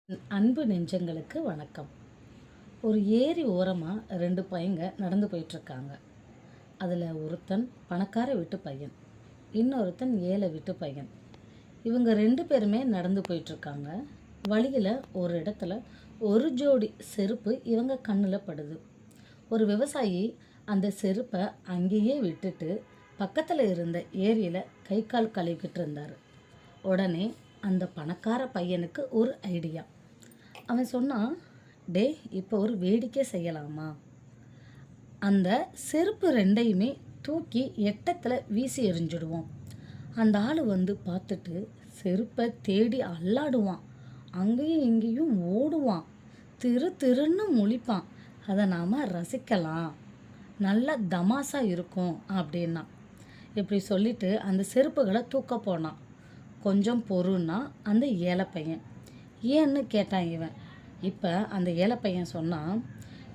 அன்பு நெஞ்சங்களுக்கு வணக்கம். ஒரு ஏரி ஓரமாக 2 பையங்க நடந்து போயிட்டுருக்காங்க. அதில் ஒருத்தன் பணக்கார வீட்டு பையன், இன்னொருத்தன் ஏழை வீட்டு பையன். இவங்க 2 பேருமே நடந்து போயிட்டுருக்காங்க. வழியில் ஒரு இடத்துல ஒரு ஜோடி செருப்பு இவங்க கண்ணில் படுது. ஒரு விவசாயி அந்த செருப்பை அங்கேயே விட்டுட்டு பக்கத்தில் இருந்த ஏரியில் கை கால் கழுவிக்கிட்டு இருந்தார். உடனே அந்த பணக்கார பையனுக்கு ஒரு ஐடியா. அவன் சொன்னான், டே, இப்போ ஒரு வேடிக்கை செய்யலாமா? அந்த செருப்பு 2யுமே தூக்கி எட்டத்தில் வீசி எறிஞ்சிடுவோம். அந்த ஆள் வந்து பார்த்துட்டு செருப்பை தேடி அல்லாடுவான், அங்கேயும் இங்கேயும் ஓடுவான், திருன்னு முழிப்பான். அதை நாம் ரசிக்கலாம், நல்ல தமாசா இருக்கும் அப்படின்னா. இப்படி சொல்லிட்டு அந்த செருப்புகளை தூக்க போனான். கொஞ்சம் பொறுன்னா அந்த ஏழை பையன். ஏன்னு கேட்டான் இவன். இப்போ அந்த ஏழை பையன் சொன்னான்,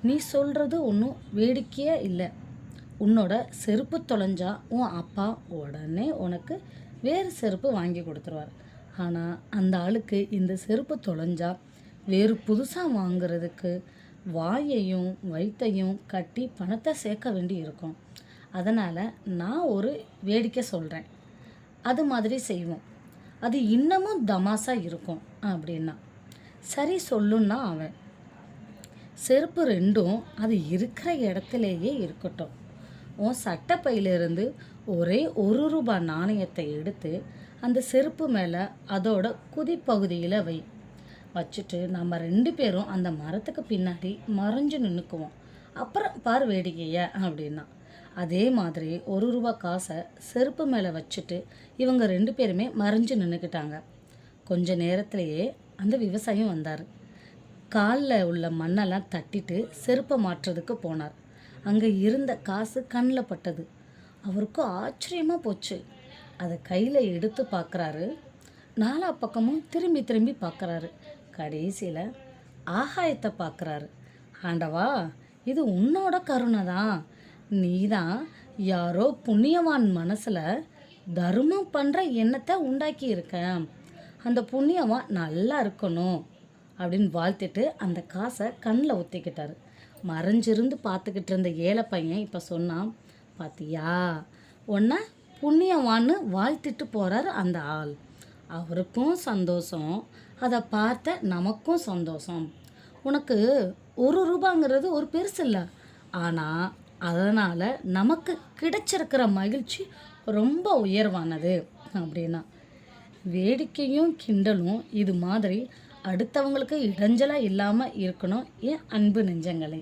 நீ சொல்கிறது ஒன்றும் வேடிக்கையே இல்லை. உன்னோட செருப்பு தொலைஞ்சா உன் அப்பா உடனே உனக்கு வேறு செருப்பு வாங்கி கொடுத்துருவார். ஆனால் அந்த ஆளுக்கு இந்த செருப்பு தொலைஞ்சா வேறு புதுசாக வாங்குறதுக்கு வாயையும் வயிற்றையும் கட்டி பணத்தை சேர்க்க வேண்டி இருக்கும். அதனால் நான் ஒரு வேடிக்கை சொல்கிறேன், அது மாதிரி செய்வோம், அது இன்னமும் தமாசா இருக்கும் அப்படின்னா. சரி சொல்லுன்னா அவன். செருப்பு 2ம் அது இருக்கிற இடத்துலையே இருக்கட்டும். உன் சட்டப்பையிலிருந்து ஒரே ₹1 நாணயத்தை எடுத்து அந்த செருப்பு மேலே அதோட குதிப்பகுதியில் வை. வச்சுட்டு நம்ம 2 பேரும் அந்த மரத்துக்கு பின்னாடி மறைஞ்சு நின்றுக்குவோம். அப்புறம் பார் வேடிக்கைய அப்படின்னா. அதே மாதிரி ₹1 காசை செருப்பு மேலே வச்சுட்டு இவங்க 2 பேருமே மறைஞ்சு நின்றுக்கிட்டாங்க. கொஞ்ச நேரத்திலேயே அந்த விவசாயம் வந்தார். காலில் உள்ள மண்ணெல்லாம் தட்டிட்டு செருப்பை மாற்றுறதுக்கு போனார். அங்கே இருந்த காசு கண்ணில் பட்டது. அவருக்கு ஆச்சரியமாக போச்சு. அதை கையில் எடுத்து பார்க்குறாரு. நாலா பக்கமும் திரும்பி திரும்பி பார்க்குறாரு. கடைசியில் ஆகாயத்தை பார்க்குறாரு. ஆண்டவா, இது உன்னோட கருணை தான். நீ தான் யாரோ புண்ணியவான் மனசில் தர்மம் பண்ணுற எண்ணத்தை உண்டாக்கி இருக்க. அந்த புண்ணியவான் நல்லா இருக்கணும் அப்படின்னு வாழ்த்திட்டு அந்த காசை கண்ணில் ஊற்றிக்கிட்டார். மறைஞ்சிருந்து பார்த்துக்கிட்டு இருந்த ஏழை பையன் இப்போ சொன்னான், பார்த்தியா, உன்னை புண்ணியவான்னு வாழ்த்திட்டு போகிறார் அந்த ஆள். அவருக்கும் சந்தோஷம், அதை பார்த்த நமக்கும் சந்தோஷம். உனக்கு ₹1ங்கிறது ஒரு பெருசு இல்லை, ஆனால் அதனால் நமக்கு கிடைச்சிருக்கிற மகிழ்ச்சி ரொம்ப உயர்வானது அப்படின்னா. வேடிக்கையும் கிண்டலும் இது மாதிரி அடுத்தவங்களுக்கு இடைஞ்சலாக இல்லாமல் இருக்கணும் என் அன்பு நெஞ்சங்களே.